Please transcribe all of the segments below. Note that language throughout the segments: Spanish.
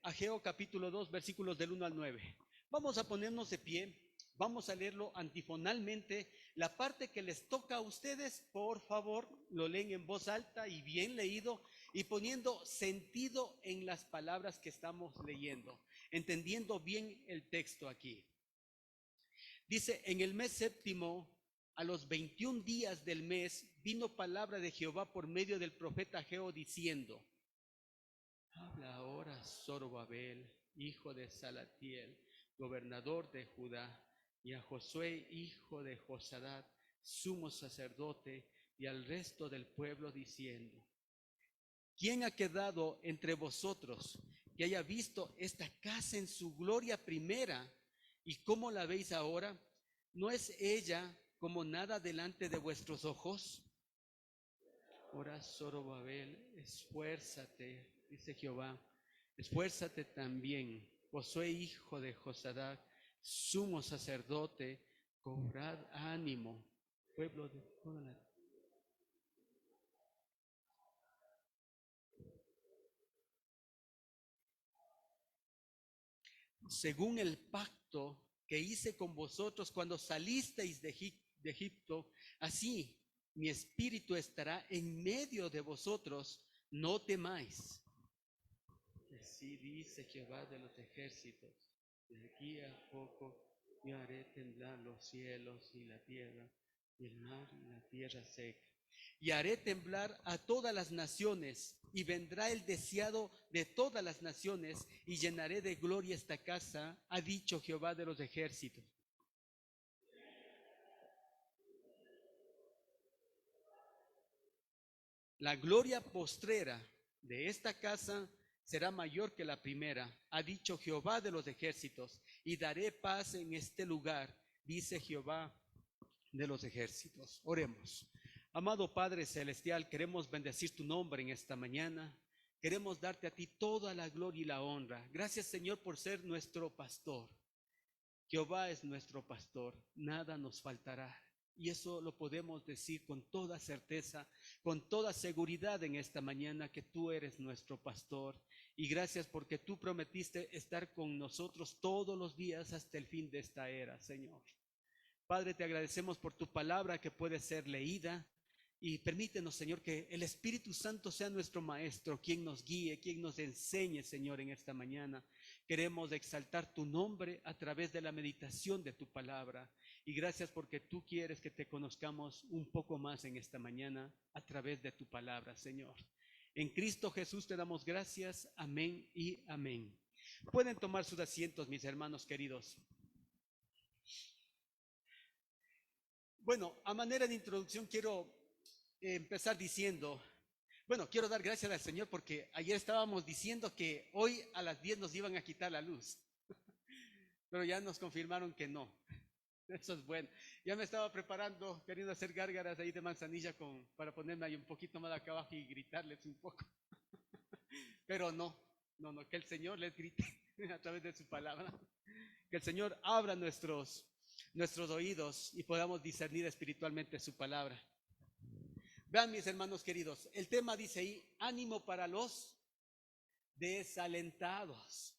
Ageo capítulo 2, versículos del 1 al 9. Vamos a ponernos de pie, vamos a leerlo antifonalmente. La parte que les toca a ustedes, por favor, lo leen en voz alta y bien leído y poniendo sentido en las palabras que estamos leyendo, entendiendo bien el texto aquí. Dice, en el mes séptimo, a los 21 días del mes, vino palabra de Jehová por medio del profeta Ageo diciendo: habla ahora Zorobabel, hijo de Salatiel, gobernador de Judá, y a Josué, hijo de Josadat, sumo sacerdote, y al resto del pueblo, diciendo: ¿quién ha quedado entre vosotros que haya visto esta casa en su gloria primera? ¿Y cómo la veis ahora? ¿No es ella como nada delante de vuestros ojos? Ahora, Zorobabel, esfuérzate, dice Jehová, esfuérzate también, Josué, hijo de Josadat, sumo sacerdote, cobrad ánimo, pueblo de toda la tierra. Según el pacto que hice con vosotros cuando salisteis de Egipto, así mi espíritu estará en medio de vosotros, no temáis. Así dice Jehová de los ejércitos: de aquí a poco yo haré temblar los cielos y la tierra, y el mar y la tierra seca. Y haré temblar a todas las naciones, y vendrá el deseado de todas las naciones, y llenaré de gloria esta casa, ha dicho Jehová de los ejércitos. La gloria postrera de esta casa será mayor que la primera, ha dicho Jehová de los ejércitos, y daré paz en este lugar, dice Jehová de los ejércitos. Oremos. Amado Padre Celestial, queremos bendecir tu nombre en esta mañana. Queremos darte a ti toda la gloria y la honra. Gracias, Señor, por ser nuestro pastor. Jehová es nuestro pastor, nada nos faltará. Y eso lo podemos decir con toda certeza, con toda seguridad en esta mañana, que tú eres nuestro pastor. Y gracias porque tú prometiste estar con nosotros todos los días hasta el fin de esta era, Señor. Padre, te agradecemos por tu palabra que puede ser leída. Y permítenos, Señor, que el Espíritu Santo sea nuestro maestro, quien nos guíe, quien nos enseñe, Señor, en esta mañana. Queremos exaltar tu nombre a través de la meditación de tu palabra. Y gracias porque tú quieres que te conozcamos un poco más en esta mañana a través de tu palabra, Señor. En Cristo Jesús te damos gracias. Amén y amén. Pueden tomar sus asientos, mis hermanos queridos. Bueno, a manera de introducción quiero empezar diciendo, quiero dar gracias al Señor porque ayer estábamos diciendo que hoy a las 10 nos iban a quitar la luz, pero ya nos confirmaron que no. Eso es bueno. Ya me estaba preparando, queriendo hacer gárgaras ahí de manzanilla para ponerme ahí un poquito más acá abajo y gritarles un poco. Pero no, que el Señor les grite a través de su palabra. Que el Señor abra nuestros oídos y podamos discernir espiritualmente su palabra. Vean, mis hermanos queridos, el tema dice ahí: ánimo para los desalentados.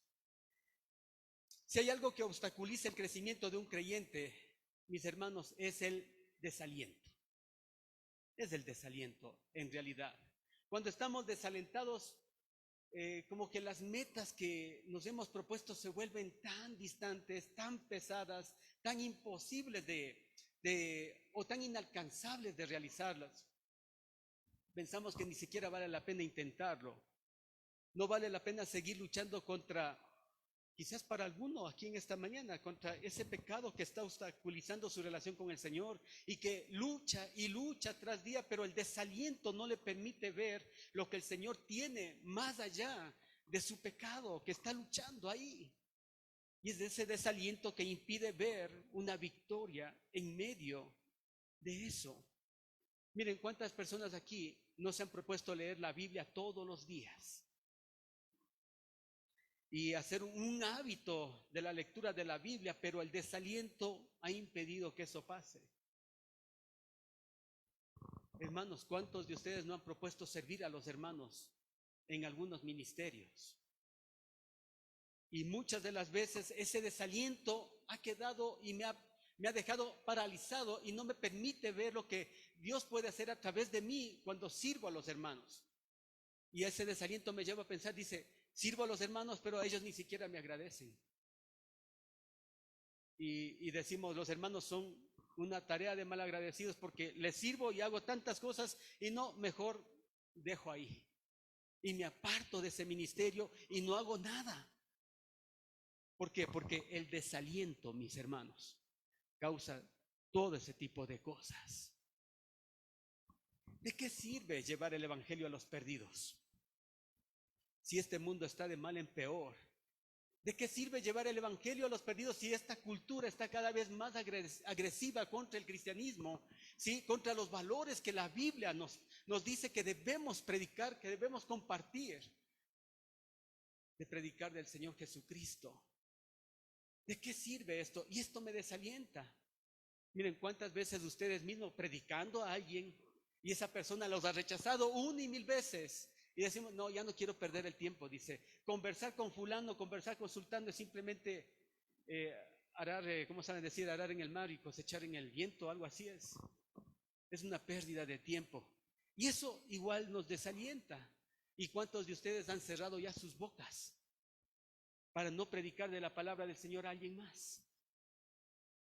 Si hay algo que obstaculiza el crecimiento de un creyente, mis hermanos, es el desaliento. Es el desaliento, en realidad. Cuando estamos desalentados, como que las metas que nos hemos propuesto se vuelven tan distantes, tan pesadas, tan imposibles o tan inalcanzables de realizarlas. Pensamos que ni siquiera vale la pena intentarlo. No vale la pena seguir luchando contra, quizás para alguno aquí en esta mañana, contra ese pecado que está obstaculizando su relación con el Señor y que lucha y lucha tras día, pero el desaliento no le permite ver lo que el Señor tiene más allá de su pecado, que está luchando ahí. Y es ese desaliento que impide ver una victoria en medio de eso. Miren cuántas personas aquí no se han propuesto leer la Biblia todos los días y hacer un hábito de la lectura de la Biblia, pero el desaliento ha impedido que eso pase. Hermanos, ¿cuántos de ustedes no han propuesto servir a los hermanos en algunos ministerios? Y muchas de las veces ese desaliento ha quedado y me ha dejado paralizado y no me permite ver lo que Dios puede hacer a través de mí cuando sirvo a los hermanos. Y ese desaliento me lleva a pensar, dice, sirvo a los hermanos, pero a ellos ni siquiera me agradecen. Y decimos, los hermanos son una tarea de malagradecidos porque les sirvo y hago tantas cosas y no, mejor dejo ahí. Y me aparto de ese ministerio y no hago nada. ¿Por qué? Porque el desaliento, mis hermanos, causa todo ese tipo de cosas. ¿De qué sirve llevar el evangelio a los perdidos? Si este mundo está de mal en peor. ¿De qué sirve llevar el evangelio a los perdidos si esta cultura está cada vez más agresiva contra el cristianismo, ¿sí? Contra los valores que la Biblia nos dice que debemos predicar, que debemos compartir, de predicar del Señor Jesucristo? ¿De qué sirve esto? Y esto me desalienta. Miren cuántas veces ustedes mismos predicando a alguien y esa persona los ha rechazado 1 y 1000 veces. Y decimos, no, ya no quiero perder el tiempo, dice. Conversar con fulano, conversar con sultano es simplemente arar, ¿cómo saben decir? Arar en el mar y cosechar en el viento, algo así es. Es una pérdida de tiempo. Y eso igual nos desalienta. ¿Y cuántos de ustedes han cerrado ya sus bocas para no predicar de la palabra del Señor a alguien más?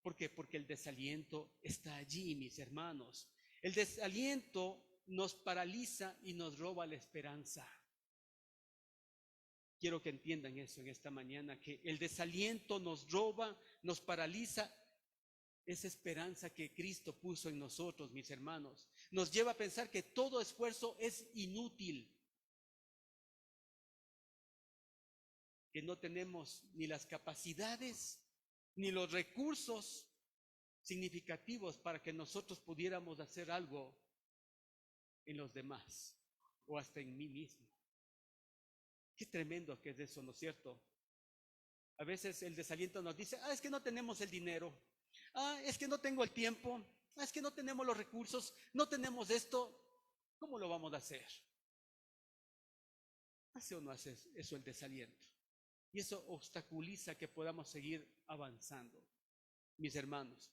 ¿Por qué? Porque el desaliento está allí, mis hermanos. El desaliento nos paraliza y nos roba la esperanza. Quiero que entiendan eso en esta mañana, que el desaliento nos roba, nos paraliza esa esperanza que Cristo puso en nosotros, mis hermanos. Nos lleva a pensar que todo esfuerzo es inútil, que no tenemos ni las capacidades ni los recursos significativos para que nosotros pudiéramos hacer algo en los demás o hasta en mí mismo. Qué tremendo que es eso, ¿no es cierto? A veces el desaliento nos dice, es que no tenemos el dinero, es que no tengo el tiempo, es que no tenemos los recursos, no tenemos esto, ¿cómo lo vamos a hacer? ¿Hace o no hace eso el desaliento? Y eso obstaculiza que podamos seguir avanzando, mis hermanos.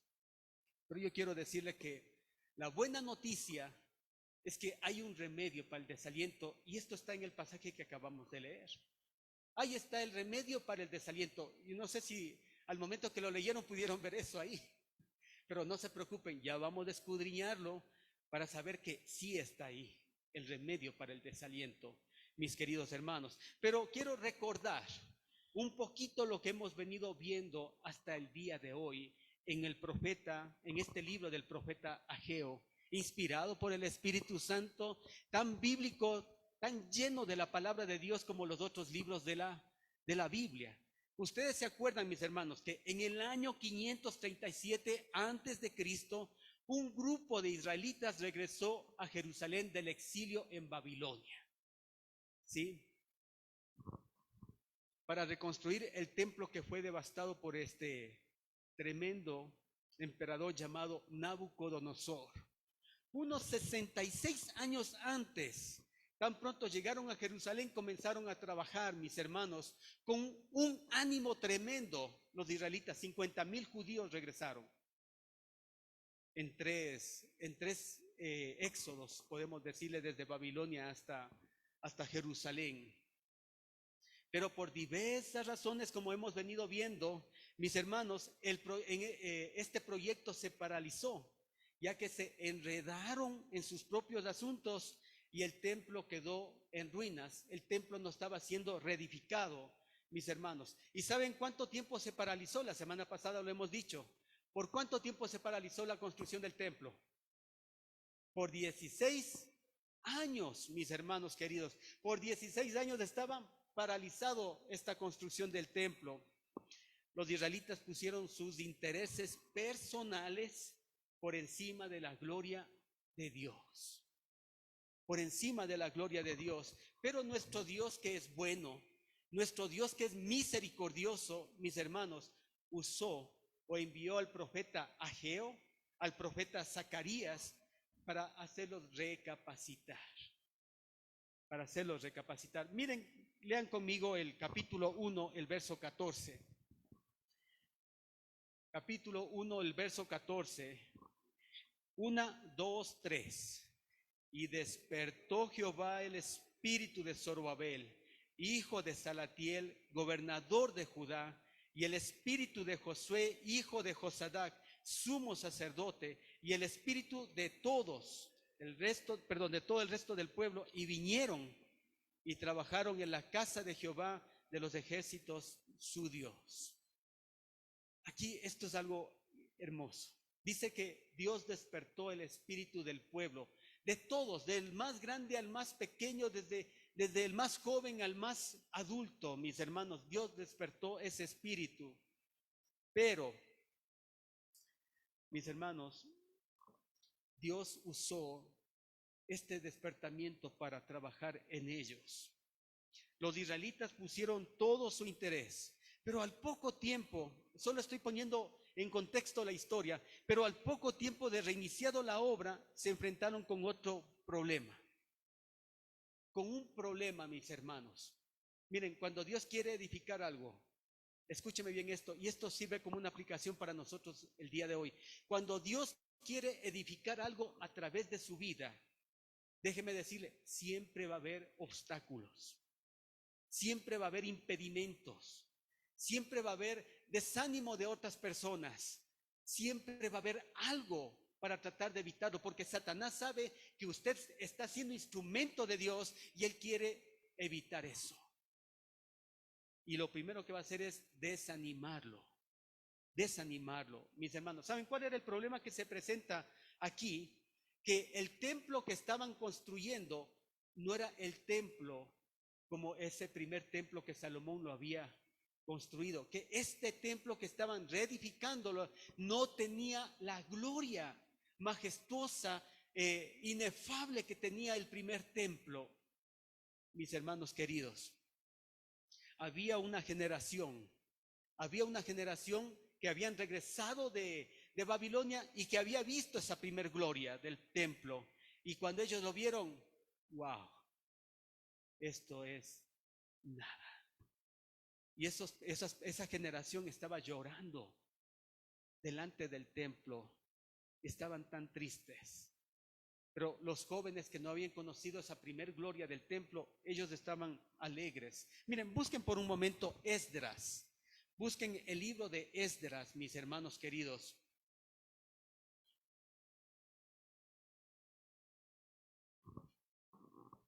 Pero yo quiero decirle que la buena noticia es que hay un remedio para el desaliento y esto está en el pasaje que acabamos de leer. Ahí está el remedio para el desaliento. Y no sé si al momento que lo leyeron pudieron ver eso ahí, pero no se preocupen, ya vamos a escudriñarlo para saber que sí está ahí el remedio para el desaliento, mis queridos hermanos. Pero quiero recordar un poquito lo que hemos venido viendo hasta el día de hoy en este libro del profeta Ageo, inspirado por el Espíritu Santo, tan bíblico, tan lleno de la palabra de Dios como los otros libros de la Biblia. Ustedes se acuerdan, mis hermanos, que en el año 537 antes de Cristo, un grupo de israelitas regresó a Jerusalén del exilio en Babilonia, ¿sí? Para reconstruir el templo que fue devastado por este tremendo emperador llamado Nabucodonosor. Unos 66 años antes, tan pronto llegaron a Jerusalén, comenzaron a trabajar, mis hermanos, con un ánimo tremendo. Los israelitas, 50,000 judíos regresaron. En tres éxodos, podemos decirle, desde Babilonia hasta Jerusalén. Pero por diversas razones, como hemos venido viendo, mis hermanos, este proyecto se paralizó, ya que se enredaron en sus propios asuntos y el templo quedó en ruinas. El templo no estaba siendo reedificado, mis hermanos. ¿Y saben cuánto tiempo se paralizó? La semana pasada lo hemos dicho. ¿Por cuánto tiempo se paralizó la construcción del templo? Por 16 años, mis hermanos queridos. Por 16 años estaba paralizado esta construcción del templo. Los israelitas pusieron sus intereses personales por encima de la gloria de Dios. Por encima de la gloria de Dios. Pero nuestro Dios, que es bueno, nuestro Dios que es misericordioso, mis hermanos, usó o envió al profeta Ageo, al profeta Zacarías, para hacerlos recapacitar. Miren Lean conmigo el capítulo 1, el verso 14. Capítulo 1, el verso 14. 1, 2, 3. Y despertó Jehová el espíritu de Zorobabel, hijo de Salatiel, gobernador de Judá, y el espíritu de Josué, hijo de Josadac, sumo sacerdote, y el espíritu de todos, de todo el resto del pueblo, y vinieron y trabajaron en la casa de Jehová de los ejércitos, su Dios. Aquí esto es algo hermoso. Dice que Dios despertó el espíritu del pueblo, de todos, del más grande al más pequeño, desde el más joven al más adulto, mis hermanos. Dios despertó ese espíritu. Pero, mis hermanos, Dios usó este despertamiento para trabajar en ellos. Los israelitas pusieron todo su interés, pero al poco tiempo, solo estoy poniendo en contexto la historia, pero al poco tiempo de reiniciado la obra, se enfrentaron con otro problema. Con un problema, mis hermanos. Miren, cuando Dios quiere edificar algo, escúcheme bien esto, y esto sirve como una aplicación para nosotros el día de hoy. Cuando Dios quiere edificar algo a través de su vida, déjeme decirle, siempre va a haber obstáculos, siempre va a haber impedimentos, siempre va a haber desánimo de otras personas, siempre va a haber algo para tratar de evitarlo, porque Satanás sabe que usted está siendo instrumento de Dios y él quiere evitar eso. Y lo primero que va a hacer es desanimarlo. Mis hermanos. ¿Saben cuál era el problema que se presenta aquí? Que el templo que estaban construyendo no era el templo como ese primer templo que Salomón lo había construido, que este templo que estaban reedificándolo no tenía la gloria majestuosa, inefable que tenía el primer templo. Mis hermanos queridos, había una generación que habían regresado de Babilonia y que había visto esa primer gloria del templo. Y cuando ellos lo vieron, wow, esto es nada. Y esa generación estaba llorando delante del templo, estaban tan tristes. Pero los jóvenes que no habían conocido esa primer gloria del templo, ellos estaban alegres. Miren, busquen por un momento Esdras. Busquen el libro de Esdras, mis hermanos queridos.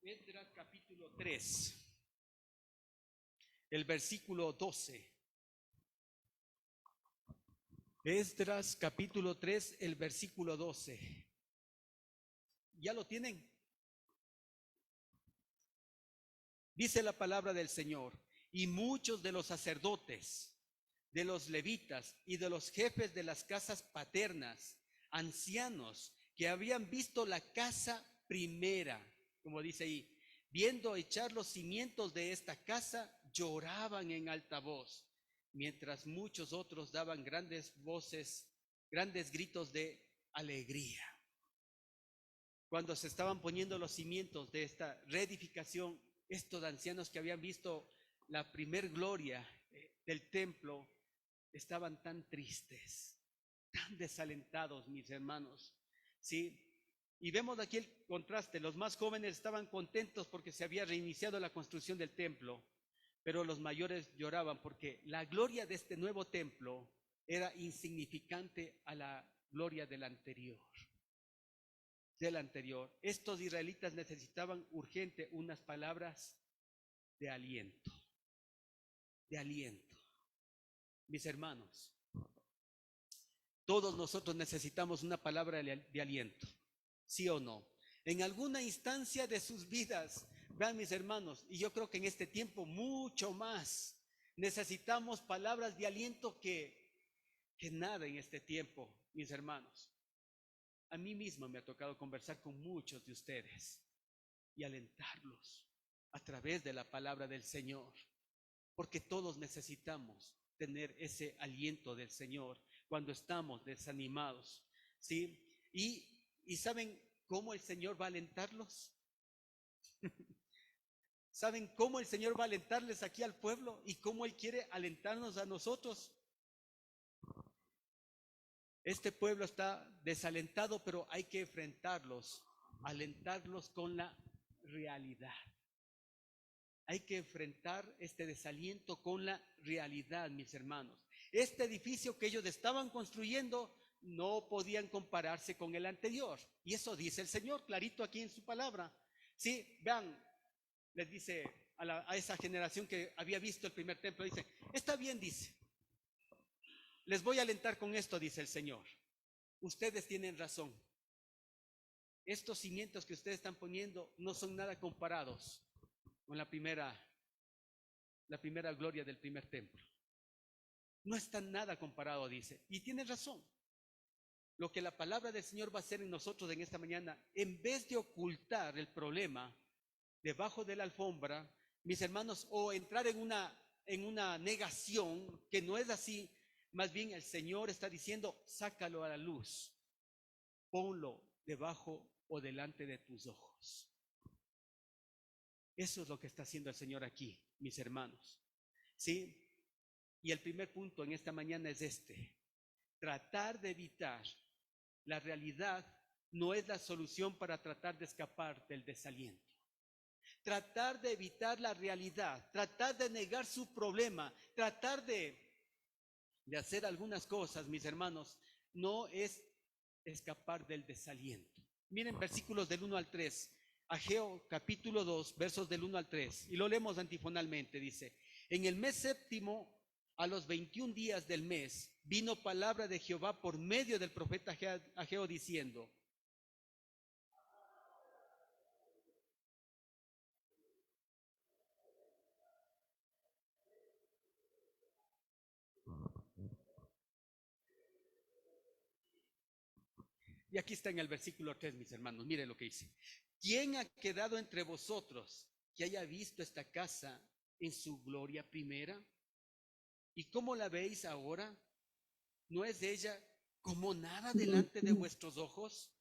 Esdras capítulo 3, el versículo 12. Esdras capítulo 3, el versículo 12. ¿Ya lo tienen? Dice la palabra del Señor: y muchos de los sacerdotes, de los levitas y de los jefes de las casas paternas, ancianos, que habían visto la casa primera, como dice ahí, viendo echar los cimientos de esta casa, lloraban en alta voz, mientras muchos otros daban grandes voces, grandes gritos de alegría. Cuando se estaban poniendo los cimientos de esta reedificación, estos ancianos que habían visto la primer gloria del templo estaban tan tristes, tan desalentados, mis hermanos, ¿sí? Y vemos aquí el contraste. Los más jóvenes estaban contentos porque se había reiniciado la construcción del templo, pero los mayores lloraban porque la gloria de este nuevo templo era insignificante a la gloria del anterior. Estos israelitas necesitaban urgente unas palabras de aliento. Mis hermanos, todos nosotros necesitamos una palabra de aliento, ¿sí o no? En alguna instancia de sus vidas, vean mis hermanos, y yo creo que en este tiempo mucho más, necesitamos palabras de aliento que nada en este tiempo, mis hermanos. A mí mismo me ha tocado conversar con muchos de ustedes y alentarlos a través de la palabra del Señor, porque todos necesitamos tener ese aliento del Señor cuando estamos desanimados, ¿sí? Y ¿saben cómo el Señor va a alentarlos? ¿Saben cómo el Señor va a alentarles aquí al pueblo y cómo Él quiere alentarnos a nosotros? Este pueblo está desalentado, pero hay que enfrentarlos, alentarlos con la realidad. Hay que enfrentar este desaliento con la realidad, mis hermanos. Este edificio que ellos estaban construyendo no podían compararse con el anterior. Y eso dice el Señor clarito aquí en su palabra. Sí, vean, les dice a esa generación que había visto el primer templo, dice, está bien, dice, les voy a alentar con esto, dice el Señor. Ustedes tienen razón. Estos cimientos que ustedes están poniendo no son nada comparados con la primera gloria del primer templo. No está nada comparado, dice. Y tiene razón. Lo que la palabra del Señor va a hacer en nosotros en esta mañana, en vez de ocultar el problema debajo de la alfombra, mis hermanos, o entrar en una negación que no es así, más bien el Señor está diciendo, sácalo a la luz, ponlo debajo o delante de tus ojos. Eso es lo que está haciendo el Señor aquí, mis hermanos. ¿Sí? Y el primer punto en esta mañana es este: tratar de evitar la realidad no es la solución para tratar de escapar del desaliento. Tratar de evitar la realidad, tratar de negar su problema, tratar de hacer algunas cosas, mis hermanos, no es escapar del desaliento. Miren versículos del 1 al 3, Ageo capítulo 2, versos del 1 al 3, y lo leemos antifonalmente, dice: en el mes séptimo, a los 21 días del mes, vino palabra de Jehová por medio del profeta Ageo diciendo: y aquí está en el versículo 3, mis hermanos, miren lo que dice: ¿quién ha quedado entre vosotros que haya visto esta casa en su gloria primera? ¿Y cómo la veis ahora? ¿No es ella como nada delante de vuestros ojos?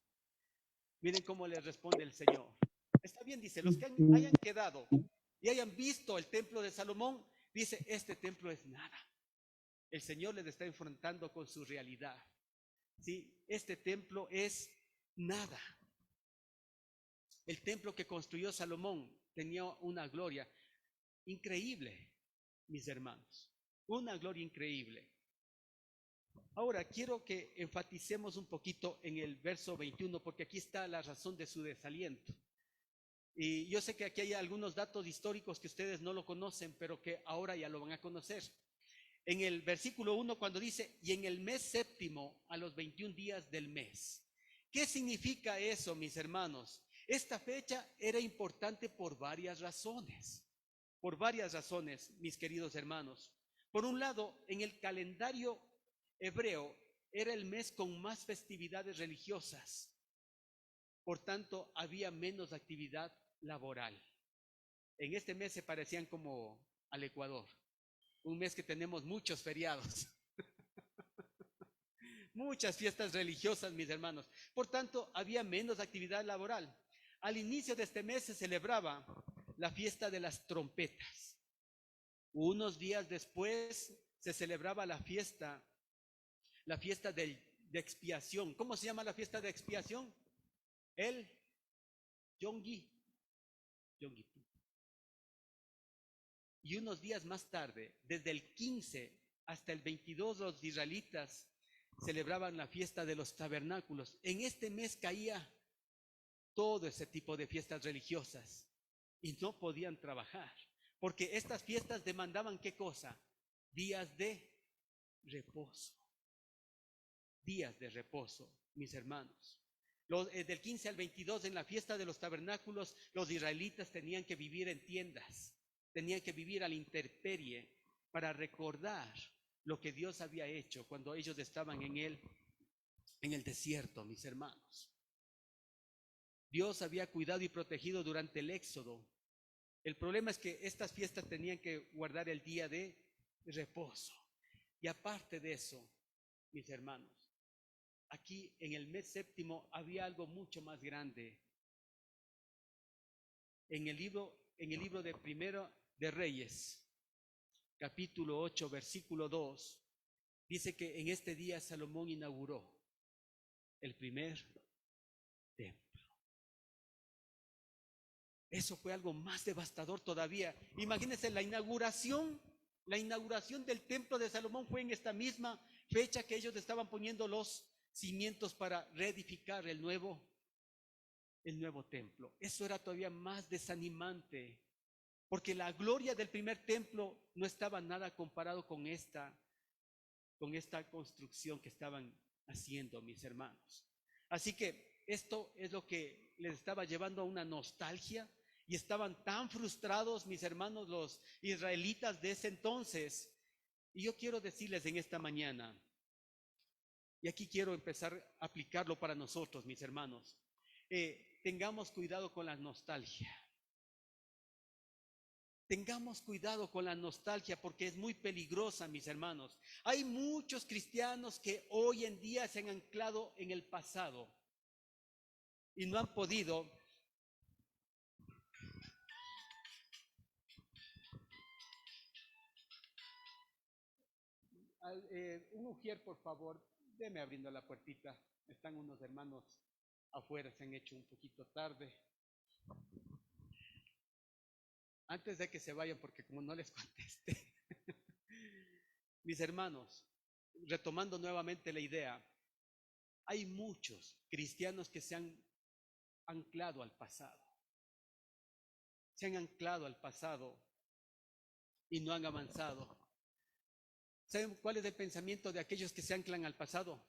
Miren cómo le responde el Señor. Está bien, dice, los que hayan quedado y hayan visto el templo de Salomón, dice, este templo es nada. El Señor les está enfrentando con su realidad. ¿Sí? Este templo es nada. El templo que construyó Salomón tenía una gloria increíble, mis hermanos. Una gloria increíble. Ahora, quiero que enfaticemos un poquito en el verso 21, porque aquí está la razón de su desaliento. Y yo sé que aquí hay algunos datos históricos que ustedes no lo conocen, pero que ahora ya lo van a conocer. En el versículo 1, cuando dice, y en el mes séptimo, a los 21 días del mes. ¿Qué significa eso, mis hermanos? Esta fecha era importante por varias razones. Por varias razones, mis queridos hermanos. Por un lado, en el calendario hebreo era el mes con más festividades religiosas. Por tanto, había menos actividad laboral. En este mes se parecían como al Ecuador. Un mes que tenemos muchos feriados. Muchas fiestas religiosas, mis hermanos. Por tanto, había menos actividad laboral. Al inicio de este mes se celebraba la fiesta de las trompetas. Unos días después se celebraba la fiesta de expiación. ¿Cómo se llama la fiesta de expiación? El Yom Kippur. Y unos días más tarde, desde el 15 hasta el 22, los israelitas celebraban la fiesta de los tabernáculos. En este mes caía todo ese tipo de fiestas religiosas y no podían trabajar, porque estas fiestas demandaban ¿qué cosa? Días de reposo. Días de reposo, mis hermanos. Del 15 al 22, en la fiesta de los tabernáculos, los israelitas tenían que vivir en tiendas, tenían que vivir a la intemperie para recordar lo que Dios había hecho cuando ellos estaban en el desierto, mis hermanos. Dios había cuidado y protegido durante el éxodo. El problema es que estas fiestas tenían que guardar el día de reposo. Y aparte de eso, mis hermanos, aquí en el mes séptimo había algo mucho más grande. En el libro en el libro de Primero de Reyes, capítulo 8, versículo 2, dice que en este día Salomón inauguró el primer templo. Eso fue algo más devastador todavía. Imagínense la inauguración del templo de Salomón fue en esta misma fecha que ellos estaban poniendo los cimientos para reedificar el nuevo templo. Eso era todavía más desanimante, porque la gloria del primer templo no estaba nada comparado con esta construcción que estaban haciendo, mis hermanos. Así que esto es lo que les estaba llevando a una nostalgia, y estaban tan frustrados, mis hermanos, los israelitas de ese entonces. Y yo quiero decirles en esta mañana, y aquí quiero empezar a aplicarlo para nosotros, mis hermanos, tengamos cuidado con la nostalgia. Tengamos cuidado con la nostalgia, porque es muy peligrosa, mis hermanos. Hay muchos cristianos que hoy en día se han anclado en el pasado y no han podido un ujier, por favor, déme abriendo la puertita. Están unos hermanos afuera, se han hecho un poquito tarde. Antes de que se vayan, porque como no les contesté. Mis hermanos, retomando nuevamente la idea, hay muchos cristianos que se han anclado al pasado. Se han anclado al pasado y no han avanzado. ¿Saben cuál es el pensamiento de aquellos que se anclan al pasado?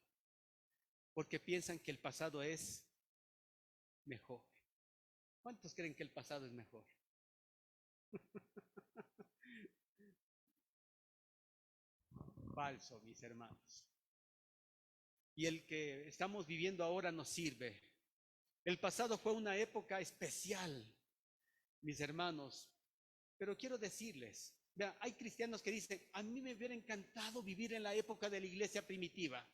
Porque piensan que el pasado es mejor. ¿Cuántos creen que el pasado es mejor? Falso, mis hermanos. Y el que estamos viviendo ahora nos sirve. El pasado fue una época especial, mis hermanos. Pero quiero decirles, vean, hay cristianos que dicen, a mí me hubiera encantado vivir en la época de la iglesia primitiva.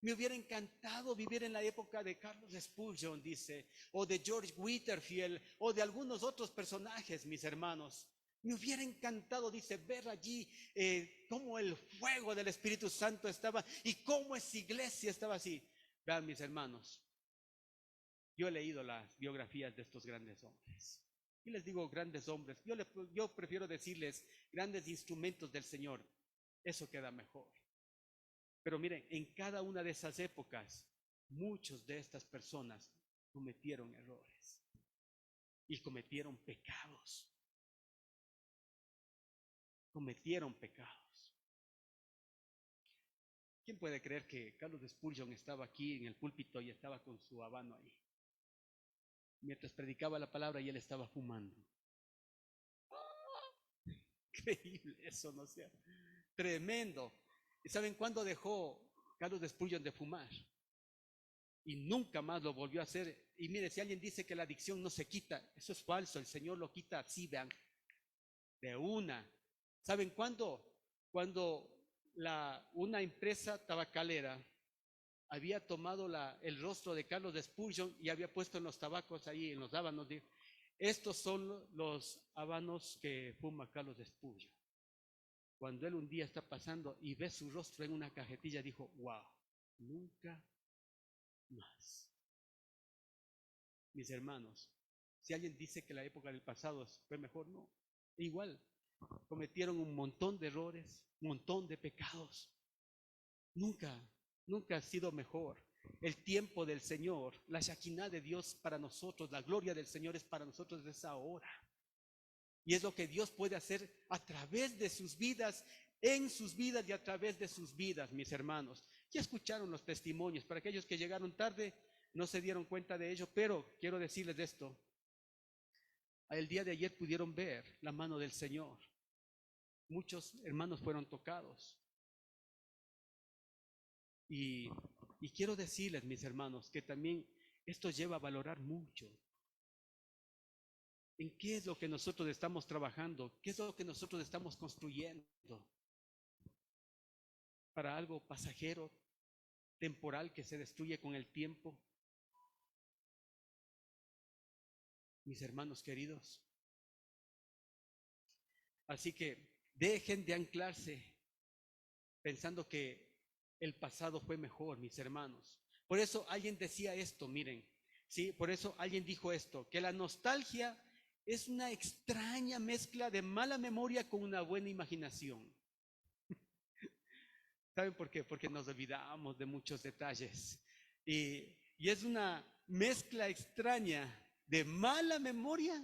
Me hubiera encantado vivir en la época de Carlos Spurgeon, dice, o de George Whitefield, o de algunos otros personajes, mis hermanos. Me hubiera encantado, dice, ver allí cómo el fuego del Espíritu Santo estaba y cómo esa iglesia estaba así. Vean, mis hermanos, yo he leído las biografías de estos grandes hombres. Y les digo grandes hombres, yo prefiero decirles grandes instrumentos del Señor. Eso queda mejor. Pero miren, en cada una de esas épocas, muchos de estas personas cometieron errores y cometieron pecados. Cometieron pecados. ¿Quién puede creer que Carlos Spurgeon estaba aquí en el púlpito y estaba con su habano ahí? Mientras predicaba la palabra y él estaba fumando. Increíble eso, ¿no sea? Tremendo. ¿Y saben cuándo dejó Carlos Spurgeon de fumar? Y nunca más lo volvió a hacer. Y mire, si alguien dice que la adicción no se quita, eso es falso. El Señor lo quita así, vean, de una. ¿Saben cuándo? Cuando una empresa tabacalera había tomado el rostro de Carlos de Spurgeon y había puesto en los tabacos ahí, en los habanos, dijo, estos son los habanos que fuma Carlos de Spurgeon. Cuando él un día está pasando y ve su rostro en una cajetilla, dijo, wow, nunca más. Mis hermanos, si alguien dice que la época del pasado fue mejor, no. Igual, cometieron un montón de errores, un montón de pecados. Nunca ha sido mejor. El tiempo del Señor, la Shekinah de Dios para nosotros, la gloria del Señor es para nosotros desde esa hora. Y es lo que Dios puede hacer a través de sus vidas, en sus vidas y a través de sus vidas, mis hermanos. Ya escucharon los testimonios. Para aquellos que llegaron tarde, no se dieron cuenta de ello, pero quiero decirles esto. El día de ayer pudieron ver la mano del Señor. Muchos hermanos fueron tocados. Y quiero decirles, mis hermanos, que también esto lleva a valorar mucho. ¿En qué es lo que nosotros estamos trabajando? ¿Qué es lo que nosotros estamos construyendo? ¿Para algo pasajero, temporal, que se destruye con el tiempo? Mis hermanos queridos, Así que dejen de anclarse pensando que el pasado fue mejor, mis hermanos. Por eso alguien decía esto, miren, ¿sí? Por eso alguien dijo esto, que la nostalgia es una extraña mezcla de mala memoria con una buena imaginación. ¿Saben por qué? Porque nos olvidamos de muchos detalles. Y es una mezcla extraña de mala memoria,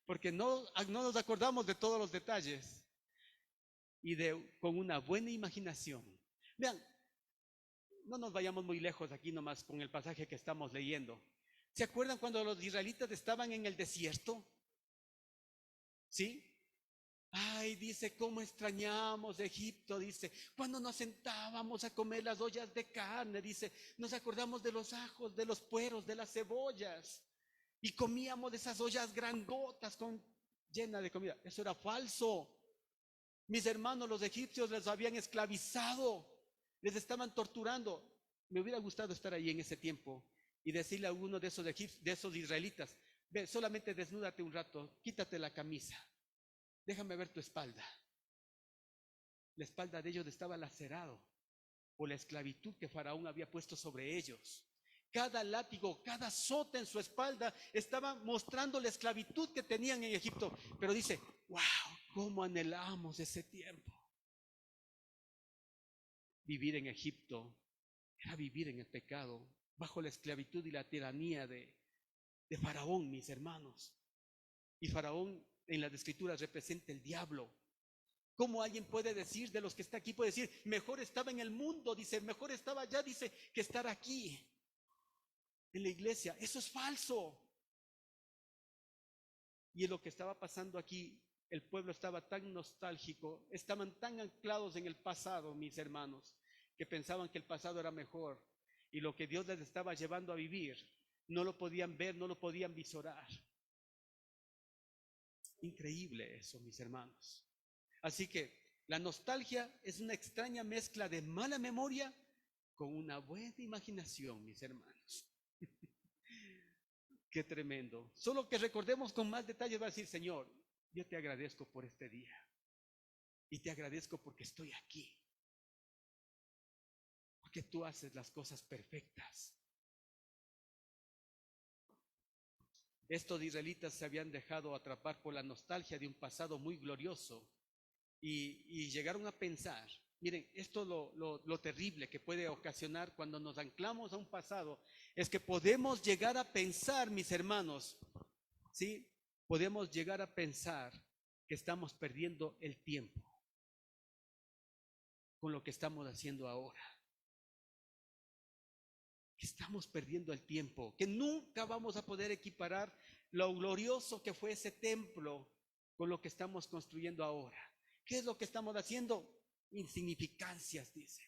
porque no nos acordamos de todos los detalles, y con una buena imaginación. Vean, no nos vayamos muy lejos aquí nomás con el pasaje que estamos leyendo. ¿Se acuerdan cuando los israelitas estaban en el desierto? ¿Sí? Ay, dice, cómo extrañamos Egipto, dice, cuando nos sentábamos a comer las ollas de carne, dice, nos acordamos de los ajos, de los pueros, de las cebollas, y comíamos de esas ollas grandotas llenas de comida. Eso era falso. Mis hermanos, los egipcios les habían esclavizado, les estaban torturando. Me hubiera gustado estar ahí en ese tiempo y decirle a uno de esos israelitas, ve, solamente desnúdate un rato, quítate la camisa, déjame ver tu espalda. La espalda de ellos estaba lacerado por la esclavitud que Faraón había puesto sobre ellos. Cada látigo, cada azota en su espalda estaba mostrando la esclavitud que tenían en Egipto. Pero dice, wow, cómo anhelamos ese tiempo. Vivir en Egipto era vivir en el pecado, bajo la esclavitud y la tiranía de Faraón, mis hermanos. Y Faraón en las escrituras representa el diablo. ¿Cómo alguien puede decir, de los que está aquí, puede decir, mejor estaba en el mundo, dice, mejor estaba allá, dice, que estar aquí, en la iglesia? Eso es falso. Y en lo que estaba pasando aquí, el pueblo estaba tan nostálgico, estaban tan anclados en el pasado, mis hermanos, que pensaban que el pasado era mejor. Y lo que Dios les estaba llevando a vivir, no lo podían ver, no lo podían visorar. Increíble eso, mis hermanos. Así que la nostalgia es una extraña mezcla de mala memoria con una buena imaginación, mis hermanos. Qué tremendo. Solo que recordemos con más detalles, va a decir, Señor, yo te agradezco por este día. Y te agradezco porque estoy aquí. Porque tú haces las cosas perfectas. Estos israelitas se habían dejado atrapar por la nostalgia de un pasado muy glorioso y llegaron a pensar, miren, esto lo terrible que puede ocasionar cuando nos anclamos a un pasado, es que podemos llegar a pensar, mis hermanos, ¿sí? Podemos llegar a pensar que estamos perdiendo el tiempo con lo que estamos haciendo ahora. Que estamos perdiendo el tiempo, que nunca vamos a poder equiparar lo glorioso que fue ese templo con lo que estamos construyendo ahora. ¿Qué es lo que estamos haciendo? Insignificancias, dice.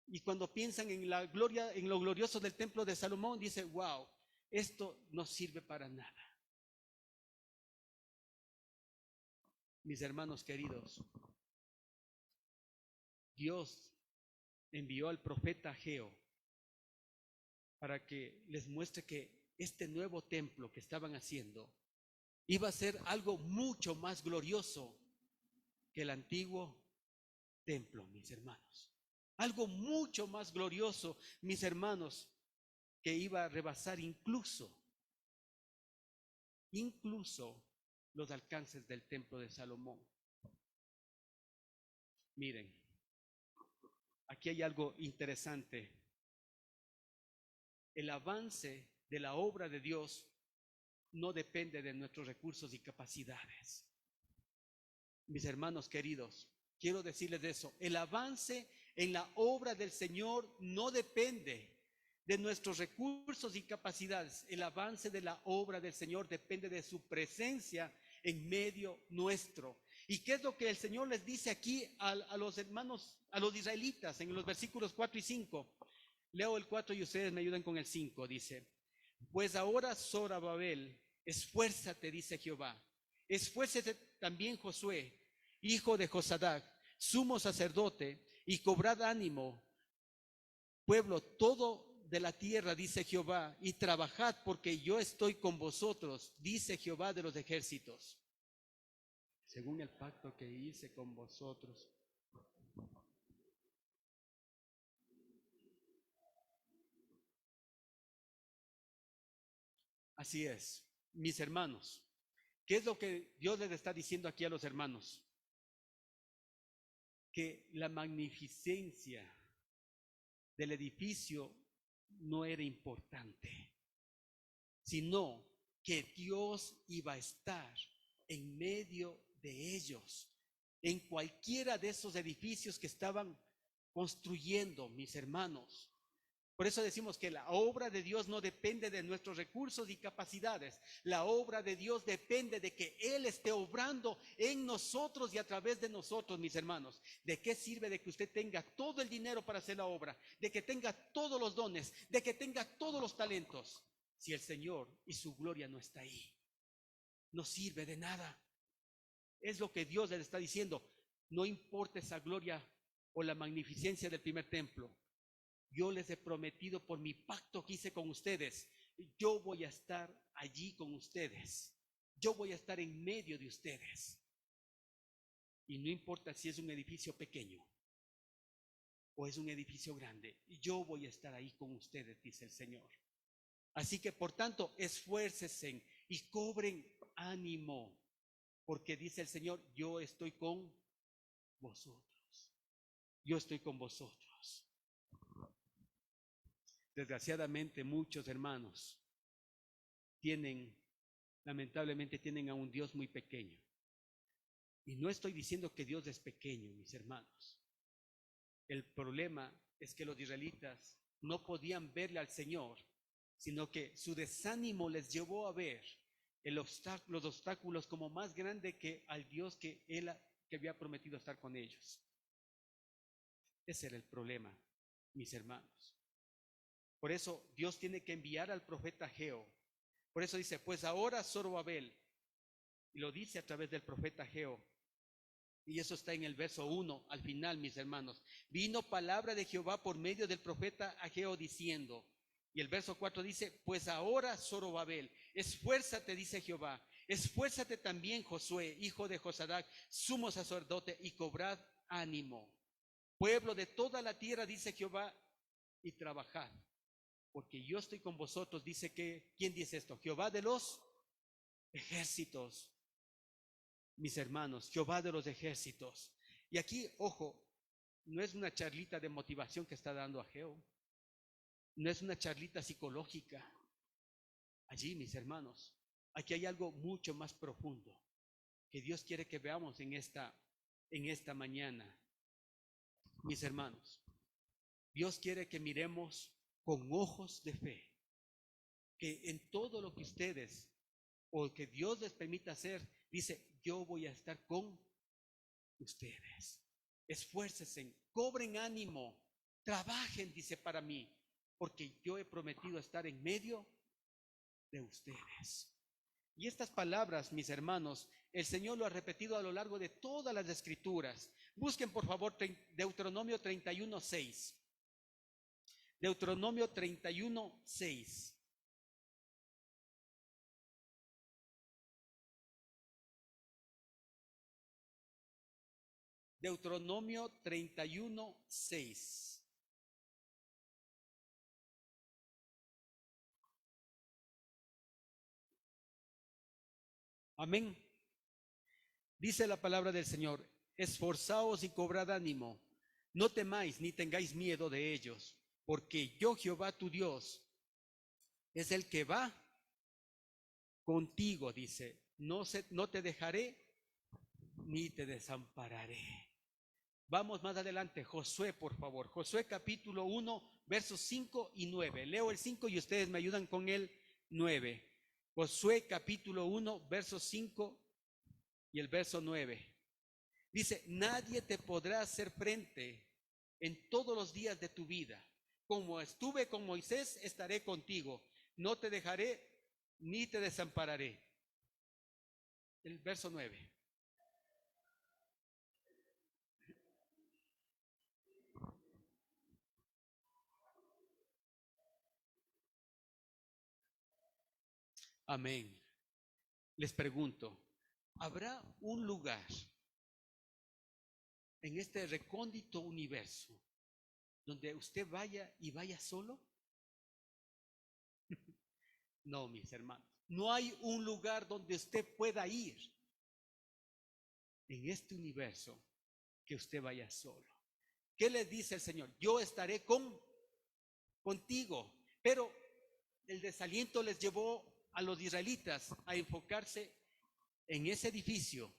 Y cuando piensan en la gloria, en lo glorioso del templo de Salomón, dice, wow, esto no sirve para nada. Mis hermanos queridos, Dios envió al profeta Ageo para que les muestre que este nuevo templo que estaban haciendo iba a ser algo mucho más glorioso que el antiguo templo, mis hermanos. Algo mucho más glorioso, mis hermanos, que iba a rebasar incluso los alcances del templo de Salomón. Miren, aquí hay algo interesante. El avance de la obra de Dios no depende de nuestros recursos y capacidades. Mis hermanos queridos, quiero decirles eso. El avance en la obra del Señor no depende de nuestros recursos y capacidades. El avance de la obra del Señor depende de su presencia en medio nuestro. ¿Y qué es lo que el Señor les dice aquí a los hermanos, a los israelitas, en los versículos 4 y 5? Leo el 4 y ustedes me ayudan con el 5. Dice, pues ahora, Zorobabel, esfuérzate, dice Jehová. Esfuérzate también Josué, hijo de Josadac, sumo sacerdote, y cobrad ánimo, pueblo todo de la tierra, dice Jehová, y trabajad porque yo estoy con vosotros, dice Jehová de los ejércitos. según el pacto que hice con vosotros. Así es, mis hermanos. ¿Qué es lo que Dios les está diciendo aquí a los hermanos? Que la magnificencia del edificio no era importante, sino que Dios iba a estar en medio de ellos, en cualquiera de esos edificios que estaban construyendo, mis hermanos. Por eso decimos que la obra de Dios no depende de nuestros recursos y capacidades. La obra de Dios depende de que Él esté obrando en nosotros y a través de nosotros, mis hermanos. ¿De qué sirve de que usted tenga todo el dinero para hacer la obra? De que tenga todos los dones, de que tenga todos los talentos. Si el Señor y su gloria no está ahí, no sirve de nada. Es lo que Dios le está diciendo. No importa esa gloria o la magnificencia del primer templo. Yo les he prometido por mi pacto que hice con ustedes, yo voy a estar allí con ustedes. Yo voy a estar en medio de ustedes. Y no importa si es un edificio pequeño o es un edificio grande, yo voy a estar ahí con ustedes, dice el Señor. Así que, por tanto, esfuércense y cobren ánimo, porque dice el Señor, yo estoy con vosotros. Yo estoy con vosotros. Desgraciadamente, muchos hermanos lamentablemente tienen a un Dios muy pequeño. Y no estoy diciendo que Dios es pequeño, mis hermanos. El problema es que los israelitas no podían verle al Señor, sino que su desánimo les llevó a ver los obstáculos como más grande que al Dios que había prometido estar con ellos. Ese era el problema, mis hermanos. Por eso Dios tiene que enviar al profeta Ageo. Por eso dice, pues ahora Zorobabel, y lo dice a través del profeta Ageo, y eso está en el verso 1, al final, mis hermanos. Vino palabra de Jehová por medio del profeta Ageo diciendo, y el verso 4 dice, pues ahora Zorobabel, esfuérzate, dice Jehová, esfuérzate también Josué, hijo de Josadac, sumo sacerdote, y cobrad ánimo. Pueblo de toda la tierra, dice Jehová, y trabajad, porque yo estoy con vosotros. Dice que, ¿quién dice esto? Jehová de los ejércitos, mis hermanos, Jehová de los ejércitos. Y aquí, ojo, no es una charlita de motivación que está dando Ageo, no es una charlita psicológica. Allí, mis hermanos, aquí hay algo mucho más profundo que Dios quiere que veamos en esta mañana. Mis hermanos, Dios quiere que miremos con ojos de fe, que en todo lo que ustedes o que Dios les permita hacer, dice, yo voy a estar con ustedes. Esfuércense, cobren ánimo, trabajen, dice, para mí, porque yo he prometido estar en medio de ustedes. Y estas palabras, mis hermanos, el Señor lo ha repetido a lo largo de todas las escrituras. Busquen, por favor, Deuteronomio 31:6. Deuteronomio 31:6. Deuteronomio 31:6. Amén. Dice la palabra del Señor, esforzaos y cobrad ánimo, no temáis ni tengáis miedo de ellos, porque yo, Jehová tu Dios, es el que va contigo, dice, no te dejaré ni te desampararé. Vamos más adelante, Josué, por favor. Josué capítulo 1, versos 5 y 9. Leo el 5 y ustedes me ayudan con el 9. Josué capítulo 1, versos 5 y el verso 9. Dice, nadie te podrá hacer frente en todos los días de tu vida. Como estuve con Moisés, estaré contigo. No te dejaré ni te desampararé. El verso 9. Amén. Les pregunto, ¿Habrá un lugar en este recóndito universo donde usted vaya y vaya solo? No, mis hermanos. No hay un lugar donde usted pueda ir en este universo que usted vaya solo. ¿Qué le dice el Señor? Yo estaré contigo. Pero el desaliento les llevó a los israelitas a enfocarse en ese edificio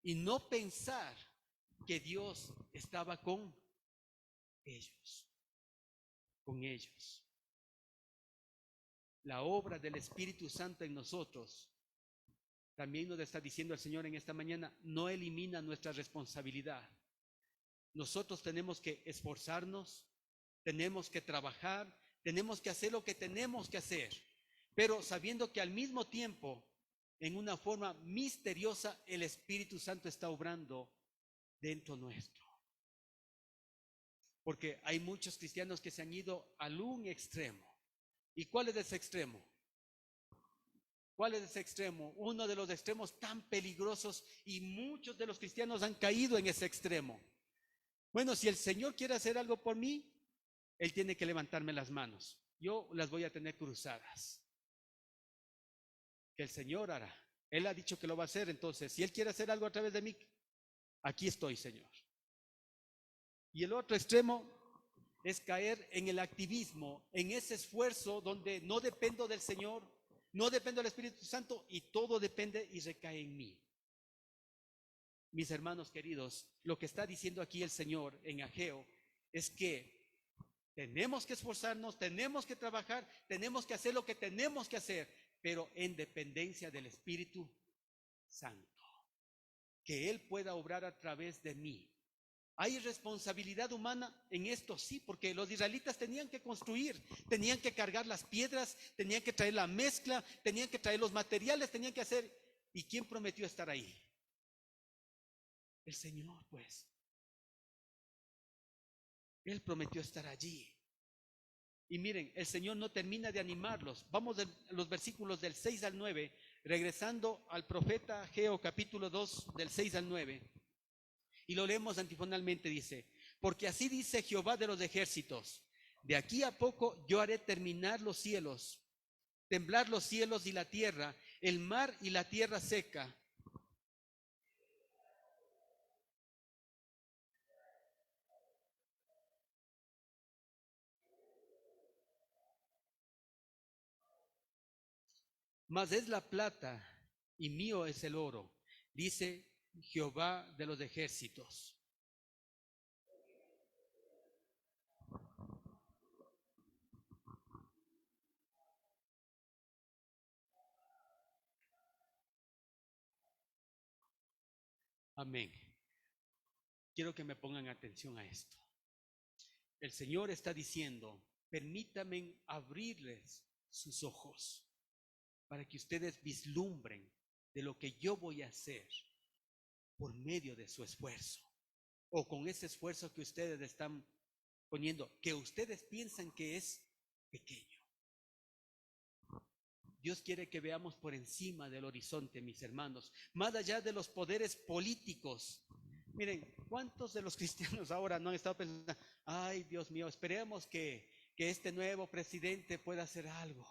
y no pensar que Dios estaba con ellos, con ellos. La obra del Espíritu Santo en nosotros, también nos está diciendo el Señor en esta mañana, no elimina nuestra responsabilidad. Nosotros tenemos que esforzarnos, tenemos que trabajar, tenemos que hacer lo que tenemos que hacer, pero sabiendo que al mismo tiempo, en una forma misteriosa, el Espíritu Santo está obrando dentro nuestro. Porque hay muchos cristianos que se han ido al un extremo. ¿Y cuál es ese extremo? ¿Cuál es ese extremo? Uno de los extremos tan peligrosos, y muchos de los cristianos han caído en ese extremo. Bueno, si el Señor quiere hacer algo por mí, Él tiene que levantarme las manos. Yo las voy a tener cruzadas. Que el Señor hará. Él ha dicho que lo va a hacer, entonces, si Él quiere hacer algo a través de mí, aquí estoy, Señor. Y el otro extremo es caer en el activismo, en ese esfuerzo donde no dependo del Señor, no dependo del Espíritu Santo y todo depende y recae en mí. Mis hermanos queridos, lo que está diciendo aquí el Señor en Ageo es que tenemos que esforzarnos, tenemos que trabajar, tenemos que hacer lo que tenemos que hacer, pero en dependencia del Espíritu Santo. Que Él pueda obrar a través de mí. ¿Hay responsabilidad humana en esto? Sí, porque los israelitas tenían que construir, tenían que cargar las piedras, tenían que traer la mezcla, tenían que traer los materiales, tenían que hacer. ¿Y quién prometió estar ahí? El Señor, pues. Él prometió estar allí. Y miren, el Señor no termina de animarlos. Vamos a los versículos del 6 al 9, regresando al profeta Ageo capítulo 2, del 6 al 9. Y lo leemos antifonalmente, dice, porque así dice Jehová de los ejércitos, de aquí a poco yo haré temblar los cielos y la tierra, el mar y la tierra seca. Mas es la plata y mío es el oro, dice Jehová de los ejércitos. Amén. Quiero que me pongan atención a esto. El Señor está diciendo, permítanme abrirles sus ojos para que ustedes vislumbren de lo que yo voy a hacer por medio de su esfuerzo, o con ese esfuerzo que ustedes están poniendo, que ustedes piensan que es pequeño. Dios quiere que veamos por encima del horizonte, mis hermanos, más allá de los poderes políticos. Miren, ¿cuántos de los cristianos ahora no han estado pensando, ay, Dios mío, esperemos que este nuevo presidente pueda hacer algo?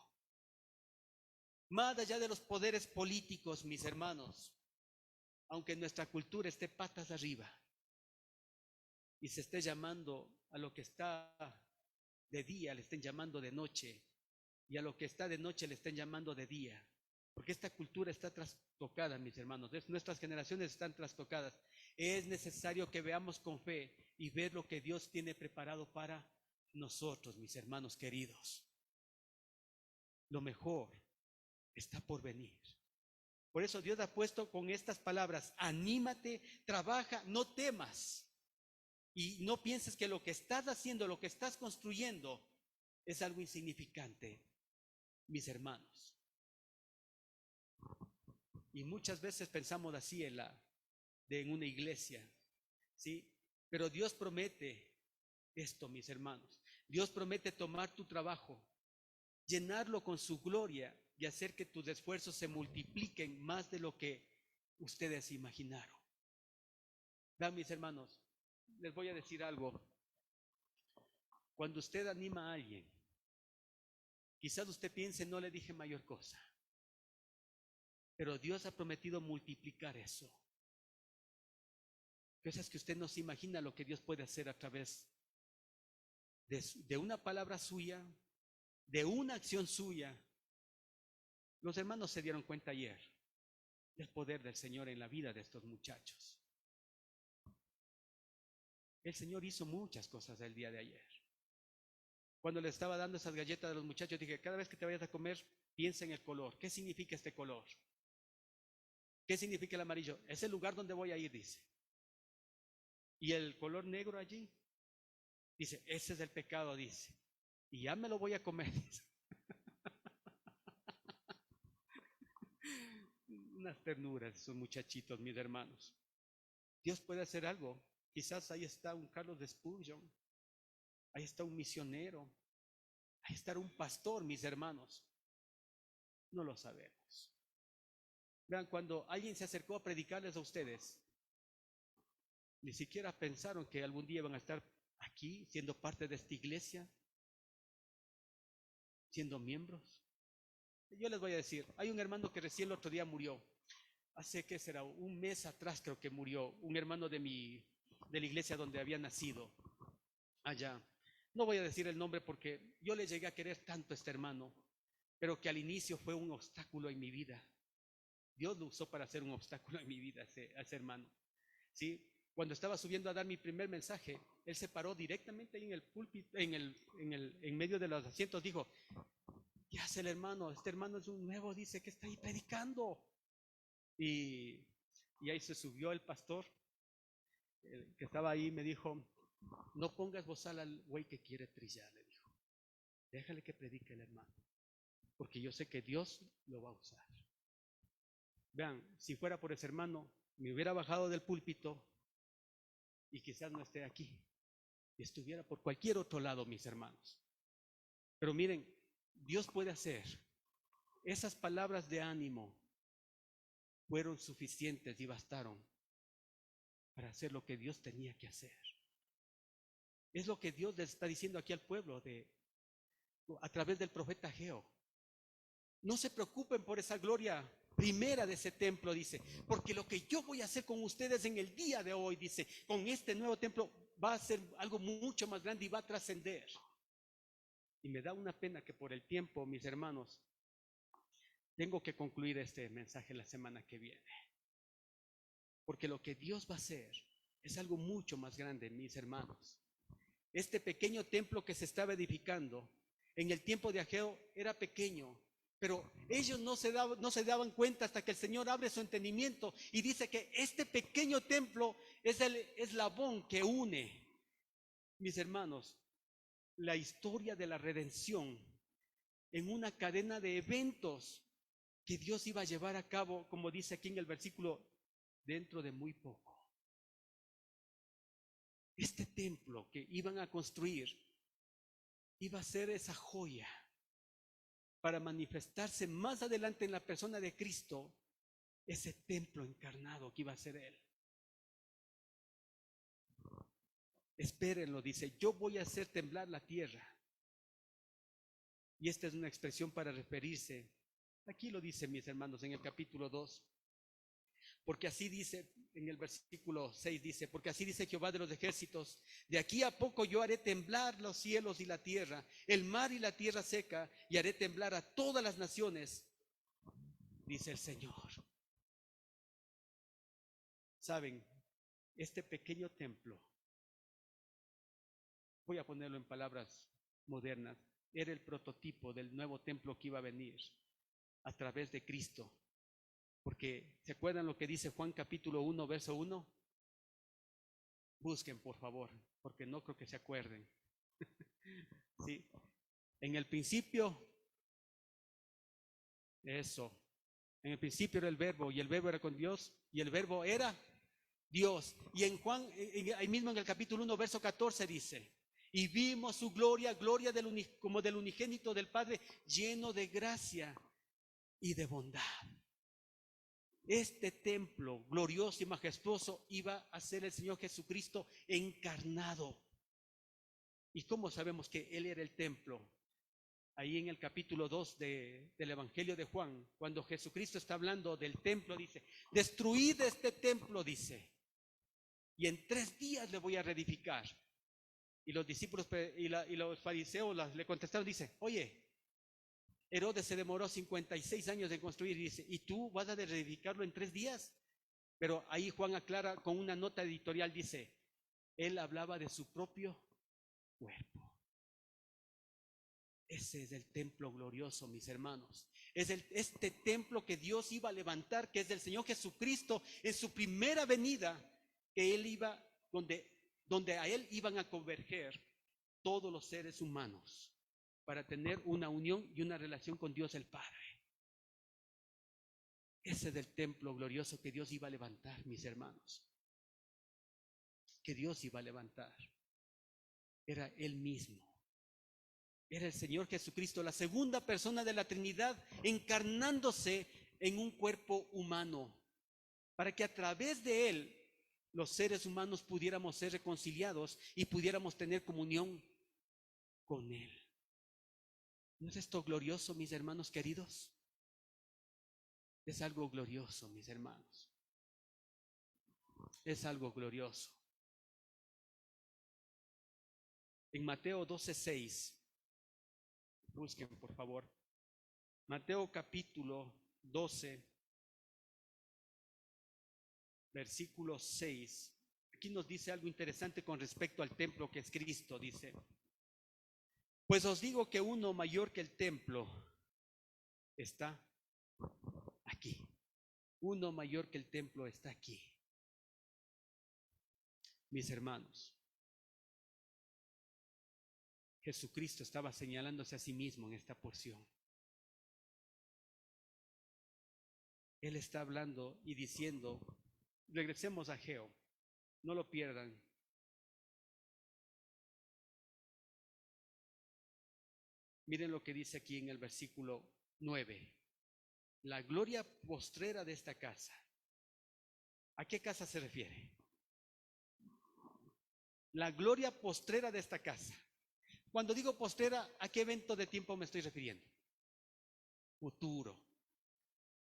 Más allá de los poderes políticos, mis hermanos, aunque nuestra cultura esté patas arriba y se esté llamando a lo que está de día, le estén llamando de noche, y a lo que está de noche le estén llamando de día, porque esta cultura está trastocada, mis hermanos, nuestras generaciones están trastocadas. Es necesario que veamos con fe y ver lo que Dios tiene preparado para nosotros, mis hermanos queridos. Lo mejor está por venir. Por eso Dios ha puesto con estas palabras, anímate, trabaja, no temas. Y no pienses que lo que estás haciendo, lo que estás construyendo, es algo insignificante, mis hermanos. Y muchas veces pensamos así en una iglesia, ¿sí? Pero Dios promete esto, mis hermanos. Dios promete tomar tu trabajo, llenarlo con su gloria y hacer que tus esfuerzos se multipliquen más de lo que ustedes imaginaron. Vean, mis hermanos, les voy a decir algo. Cuando usted anima a alguien, quizás usted piense, no le dije mayor cosa, pero Dios ha prometido multiplicar eso. Cosas que usted no se imagina lo que Dios puede hacer a través de una palabra suya, de una acción suya. Los hermanos se dieron cuenta ayer del poder del Señor en la vida de estos muchachos. El Señor hizo muchas cosas el día de ayer. Cuando le estaba dando esas galletas a los muchachos, dije, cada vez que te vayas a comer, piensa en el color. ¿Qué significa este color? ¿Qué significa el amarillo? Es el lugar donde voy a ir, dice. Y el color negro allí, dice, ese es el pecado, dice. Y ya me lo voy a comer, dice. Unas ternuras esos muchachitos, mis hermanos. Dios puede hacer algo. Quizás ahí está un Carlos de Spurgeon, ahí está un misionero, ahí está un pastor, mis hermanos. No lo sabemos. Vean, cuando alguien se acercó a predicarles a ustedes, ni siquiera pensaron que algún día van a estar aquí, siendo parte de esta iglesia, siendo miembros. Yo les voy a decir, hay un hermano que recién el otro día murió. Hace, ¿qué será? Un mes atrás creo que murió. Un hermano de la iglesia donde había nacido, allá. No voy a decir el nombre porque yo le llegué a querer tanto a este hermano, pero que al inicio fue un obstáculo en mi vida. Dios lo usó para hacer un obstáculo en mi vida a ese hermano. ¿Sí? Cuando estaba subiendo a dar mi primer mensaje, él se paró directamente ahí en el púlpito, en medio de los asientos, dijo, ¿qué hace el hermano? Este hermano es un nuevo, dice que está ahí predicando. Y ahí se subió el pastor, que estaba ahí, me dijo, no pongas bozal al güey que quiere trillar, le dijo. Déjale que predique el hermano, porque yo sé que Dios lo va a usar. Vean, si fuera por ese hermano, me hubiera bajado del púlpito y quizás no esté aquí, y estuviera por cualquier otro lado, mis hermanos. Pero miren, Dios puede hacer. Esas palabras de ánimo fueron suficientes y bastaron para hacer lo que Dios tenía que hacer. Es lo que Dios le está diciendo aquí al pueblo a través del profeta Ageo. No se preocupen por esa gloria primera de ese templo, dice, porque lo que yo voy a hacer con ustedes en el día de hoy, dice, con este nuevo templo va a ser algo mucho más grande y va a trascender. Y me da una pena que por el tiempo, mis hermanos, tengo que concluir este mensaje la semana que viene. Porque lo que Dios va a hacer es algo mucho más grande, mis hermanos. Este pequeño templo que se estaba edificando en el tiempo de Ageo era pequeño, pero ellos no se daban cuenta hasta que el Señor abre su entendimiento y dice que este pequeño templo es el eslabón que une, mis hermanos, la historia de la redención en una cadena de eventos que Dios iba a llevar a cabo, como dice aquí en el versículo, dentro de muy poco. Este templo que iban a construir iba a ser esa joya para manifestarse más adelante en la persona de Cristo, ese templo encarnado que iba a ser Él. Espérenlo, dice, yo voy a hacer temblar la tierra. Y esta es una expresión para referirse, aquí lo dice, mis hermanos, en el capítulo 2. Porque así dice, en el versículo 6 dice, porque así dice Jehová de los ejércitos, de aquí a poco yo haré temblar los cielos y la tierra, el mar y la tierra seca, y haré temblar a todas las naciones, dice el Señor. Saben, este pequeño templo, voy a ponerlo en palabras modernas, era el prototipo del nuevo templo que iba a venir a través de Cristo. Porque, ¿se acuerdan lo que dice Juan capítulo 1, verso 1? Busquen, por favor, porque no creo que se acuerden. ¿Sí? En el principio, eso, en el principio era el verbo, y el verbo era con Dios, y el verbo era Dios. Y en Juan, ahí mismo en el capítulo 1, verso 14 dice, y vimos su gloria, gloria como del unigénito del Padre, lleno de gracia y de bondad. Este templo glorioso y majestuoso iba a ser el Señor Jesucristo encarnado. ¿Y cómo sabemos que Él era el templo? Ahí en el capítulo 2 del Evangelio de Juan, cuando Jesucristo está hablando del templo, dice: destruid este templo, dice, y en 3 días le voy a reedificar. Y los discípulos y los fariseos le contestaron, dice: oye, Herodes se demoró 56 años en construir, y dice: ¿y tú vas a reedificarlo en 3 días? Pero ahí Juan aclara con una nota editorial, dice: él hablaba de su propio cuerpo. Ese es el templo glorioso, mis hermanos. Es este templo que Dios iba a levantar, que es del Señor Jesucristo en su primera venida, que Él iba, donde a Él iban a converger todos los seres humanos para tener una unión y una relación con Dios el Padre. Ese es el templo glorioso que Dios iba a levantar, mis hermanos. Que Dios iba a levantar. Era Él mismo. Era el Señor Jesucristo, la segunda persona de la Trinidad, encarnándose en un cuerpo humano, para que a través de Él los seres humanos pudiéramos ser reconciliados y pudiéramos tener comunión con Él. ¿No es esto glorioso, mis hermanos queridos? Es algo glorioso, mis hermanos. Es algo glorioso. En Mateo 12:6, busquen por favor. Mateo capítulo 12, versículo 6. Aquí nos dice algo interesante con respecto al templo que es Cristo. Dice: pues os digo que uno mayor que el templo está aquí. Uno mayor que el templo está aquí. Mis hermanos, Jesucristo estaba señalándose a sí mismo en esta porción. Él está hablando y diciendo, regresemos a Ageo, no lo pierdan. Miren lo que dice aquí en el versículo 9. La gloria postrera de esta casa. ¿A qué casa se refiere? La gloria postrera de esta casa. Cuando digo postrera, ¿a qué evento de tiempo me estoy refiriendo? Futuro.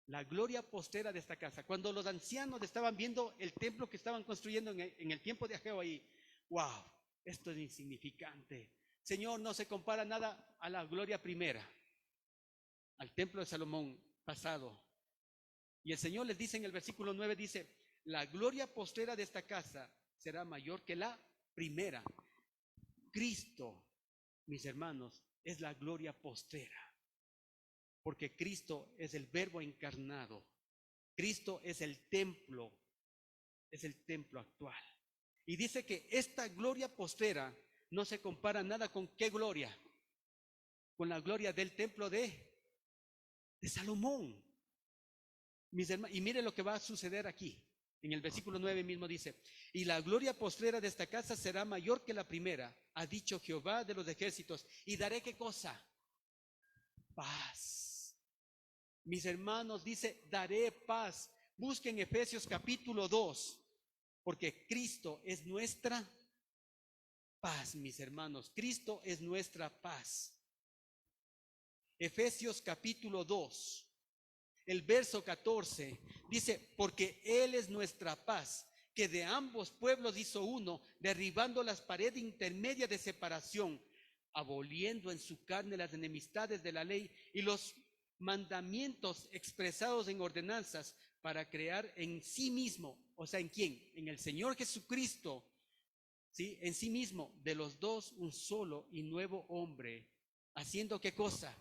La gloria postrera de esta casa. Cuando los ancianos estaban viendo el templo que estaban construyendo en el tiempo de Ageo ahí, wow, esto es insignificante. Señor, no se compara nada a la gloria primera, al templo de Salomón pasado. Y el Señor les dice en el versículo 9, dice: la gloria postrera de esta casa será mayor que la primera. Cristo, mis hermanos, es la gloria postrera, porque Cristo es el Verbo encarnado. Cristo es el templo actual. Y dice que esta gloria postrera no se compara nada con ¿qué gloria? Con la gloria del templo de Salomón. Mis hermanos, y mire lo que va a suceder aquí. En el versículo 9 mismo dice: y la gloria postrera de esta casa será mayor que la primera, ha dicho Jehová de los ejércitos, y daré ¿qué cosa? Paz. Mis hermanos, dice: daré paz. Busquen Efesios capítulo 2, porque Cristo es nuestra paz, mis hermanos. Cristo es nuestra paz. Efesios capítulo 2. El verso 14 dice: porque Él es nuestra paz, que de ambos pueblos hizo uno, derribando las paredes intermedias de separación, aboliendo en su carne las enemistades de la ley y los mandamientos expresados en ordenanzas, para crear en sí mismo, o sea, ¿en quién? En el Señor Jesucristo, ¿sí? En sí mismo, de los dos, un solo y nuevo hombre, haciendo ¿qué cosa?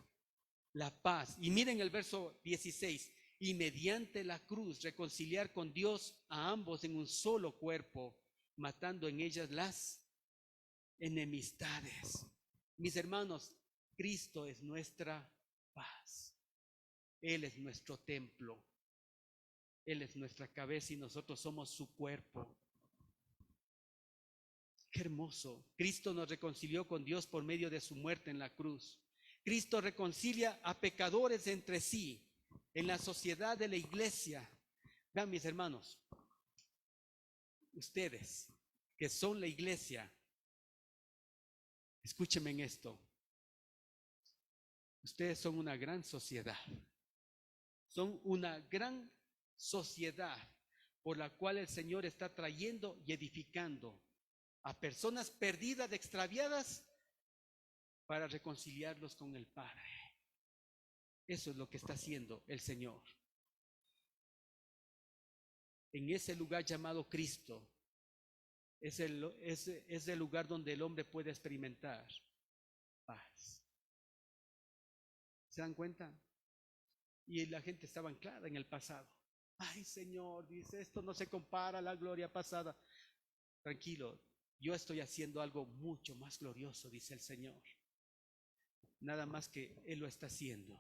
La paz. Y miren el verso 16: y mediante la cruz reconciliar con Dios a ambos en un solo cuerpo, matando en ellas las enemistades. Mis hermanos, Cristo es nuestra paz. Él es nuestro templo. Él es nuestra cabeza y nosotros somos su cuerpo. Qué hermoso. Cristo nos reconcilió con Dios por medio de su muerte en la cruz. Cristo reconcilia a pecadores entre sí, en la sociedad de la iglesia. Vean, mis hermanos, ustedes que son la iglesia, escúchenme en esto. Ustedes son una gran sociedad. Son una gran sociedad por la cual el Señor está trayendo y edificando a personas perdidas, extraviadas, para reconciliarlos con el Padre. Eso es lo que está haciendo el Señor. En ese lugar llamado Cristo, es el lugar donde el hombre puede experimentar paz. ¿Se dan cuenta? Y la gente estaba anclada en el pasado. Ay, Señor, dice, esto no se compara a la gloria pasada. Tranquilo, yo estoy haciendo algo mucho más glorioso, dice el Señor. Nada más que Él lo está haciendo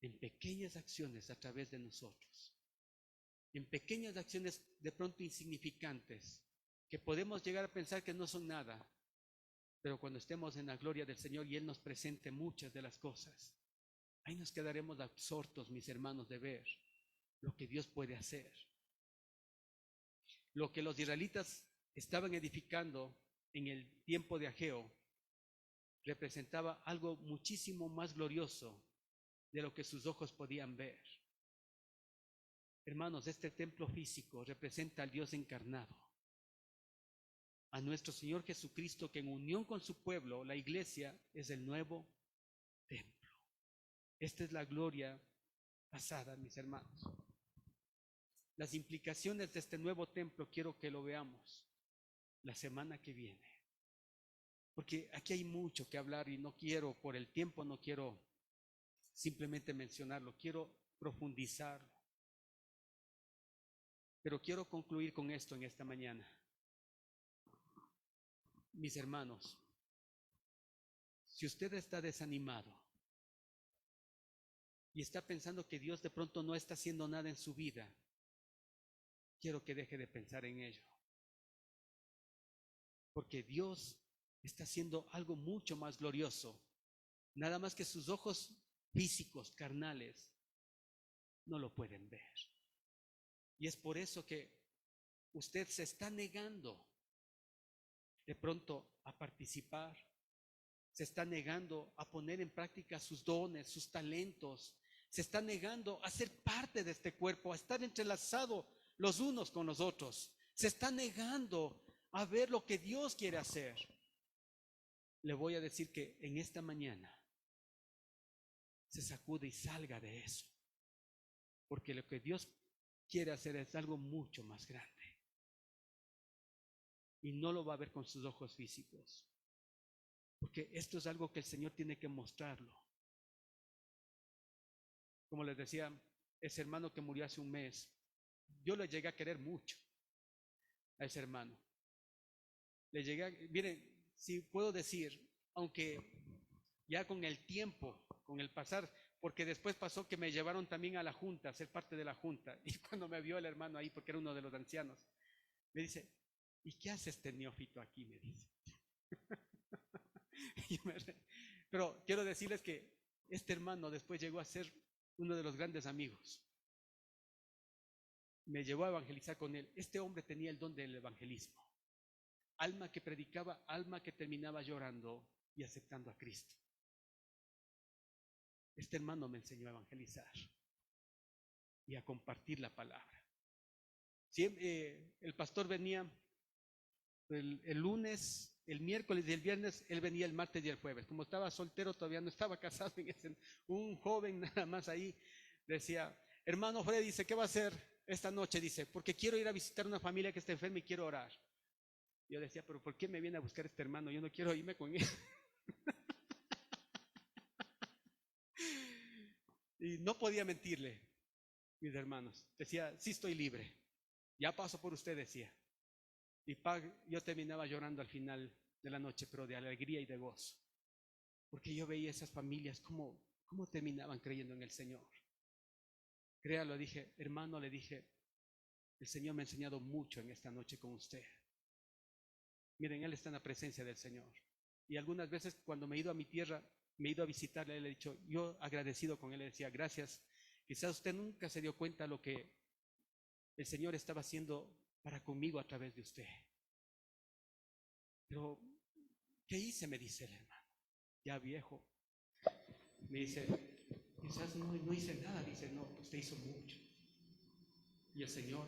en pequeñas acciones a través de nosotros. En pequeñas acciones de pronto insignificantes, que podemos llegar a pensar que no son nada, pero cuando estemos en la gloria del Señor y Él nos presente muchas de las cosas, ahí nos quedaremos absortos, mis hermanos, de ver lo que Dios puede hacer. Lo que los israelitas estaban edificando en el tiempo de Ageo representaba algo muchísimo más glorioso de lo que sus ojos podían ver. Hermanos, este templo físico representa al Dios encarnado, a nuestro Señor Jesucristo, que en unión con su pueblo, la iglesia, es el nuevo templo. Esta es la gloria pasada, mis hermanos. Las implicaciones de este nuevo templo quiero que lo veamos la semana que viene, porque aquí hay mucho que hablar y no quiero, por el tiempo, no quiero simplemente mencionarlo, quiero profundizarlo. Pero quiero concluir con esto en esta mañana. Mis hermanos, si usted está desanimado y está pensando que Dios de pronto no está haciendo nada en su vida, quiero que deje de pensar en ello. Porque Dios está haciendo algo mucho más glorioso. Nada más que sus ojos físicos, carnales, no lo pueden ver. Y es por eso que usted se está negando de pronto a participar, se está negando a poner en práctica sus dones, sus talentos, se está negando a ser parte de este cuerpo, a estar entrelazado los unos con los otros, se está negando a ver lo que Dios quiere hacer. Le voy a decir que en esta mañana se sacude y salga de eso, porque lo que Dios quiere hacer es algo mucho más grande. Y no lo va a ver con sus ojos físicos, porque esto es algo que el Señor tiene que mostrarlo. Como les decía, ese hermano que murió hace un mes, yo le llegué a querer mucho a ese hermano. Le llegué a, miren, si puedo decir, aunque ya con el tiempo, con el pasar, porque después pasó que me llevaron también a la junta, a ser parte de la junta, y cuando me vio el hermano ahí, porque era uno de los ancianos, me dice, ¿y qué hace este neófito aquí? Me dice. Pero quiero decirles que este hermano después llegó a ser uno de los grandes amigos. Me llevó a evangelizar con él. Este hombre tenía el don del evangelismo. Alma que predicaba, alma que terminaba llorando y aceptando a Cristo. Este hermano me enseñó a evangelizar y a compartir la palabra. El pastor venía el lunes, el miércoles y el viernes, él venía el martes y el jueves. Como estaba soltero, todavía no estaba casado, un joven nada más ahí, decía, hermano Fred, dice, ¿qué va a hacer esta noche? Dice, porque quiero ir a visitar una familia que está enferma y quiero orar. Yo decía, pero ¿por qué me viene a buscar este hermano? Yo no quiero irme con él. Y no podía mentirle, mis hermanos. Decía, sí estoy libre. Ya paso por usted, decía. Y yo terminaba llorando al final de la noche, pero de alegría y de gozo. Porque yo veía esas familias cómo terminaban creyendo en el Señor. Créalo, dije, hermano, le dije, el Señor me ha enseñado mucho en esta noche con usted. Miren, Él está en la presencia del Señor. Y algunas veces cuando me he ido a mi tierra, me he ido a visitarle, le he dicho, yo agradecido con Él, le decía, gracias Quizás usted nunca se dio cuenta lo que el Señor estaba haciendo para conmigo a través de usted. Pero, ¿qué hice? Me dice el hermano, ya viejo. Me dice, quizás no hice nada. Dice, no, usted hizo mucho. Y el Señor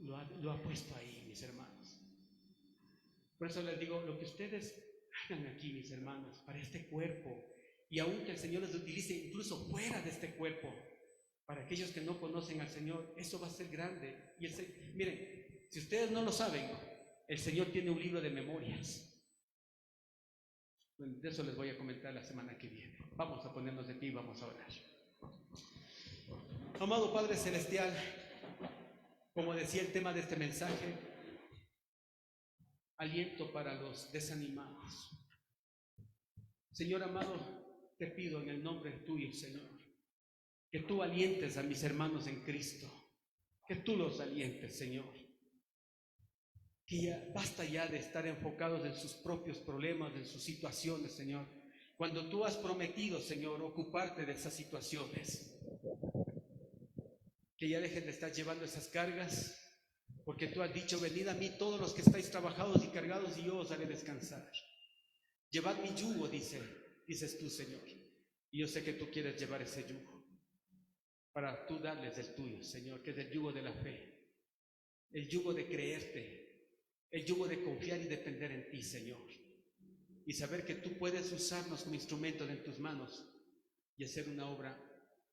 lo ha puesto ahí, mis hermanos. Por eso les digo, lo que ustedes hagan aquí, mis hermanos, para este cuerpo, y aun que el Señor les utilice incluso fuera de este cuerpo, para aquellos que no conocen al Señor, eso va a ser grande. Y miren, si ustedes no lo saben, el Señor tiene un libro de memorias. Bueno, de eso les voy a comentar la semana que viene. Vamos a ponernos de pie y vamos a orar. Amado Padre Celestial, como decía el tema de este mensaje, aliento para los desanimados. Señor amado, te pido en el nombre tuyo, Señor, que tú alientes a mis hermanos en Cristo, que tú los alientes, Señor. Que ya basta ya de estar enfocados en sus propios problemas, en sus situaciones, Señor. Cuando tú has prometido, Señor, ocuparte de esas situaciones. Que ya dejen de estar llevando esas cargas, porque tú has dicho, venid a mí todos los que estáis trabajados y cargados y yo os haré descansar. Llevad mi yugo, dices tú, Señor. Y yo sé que tú quieres llevar ese yugo, para tú darles el tuyo, Señor, que es el yugo de la fe, el yugo de creerte, el yugo de confiar y depender en ti, Señor, y saber que tú puedes usarnos como instrumentos en tus manos y hacer una obra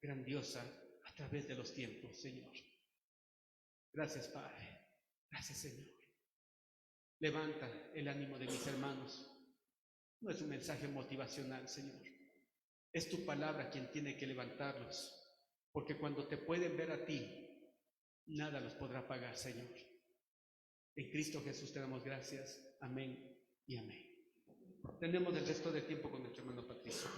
grandiosa a través de los tiempos, Señor. Gracias, Padre. Gracias, Señor. Levanta el ánimo de mis hermanos. No es un mensaje motivacional, Señor. Es tu palabra quien tiene que levantarlos, porque cuando te pueden ver a ti, nada los podrá pagar, Señor. En Cristo Jesús te damos gracias. Amén y amén. Tenemos el resto del tiempo con nuestro hermano Patricio.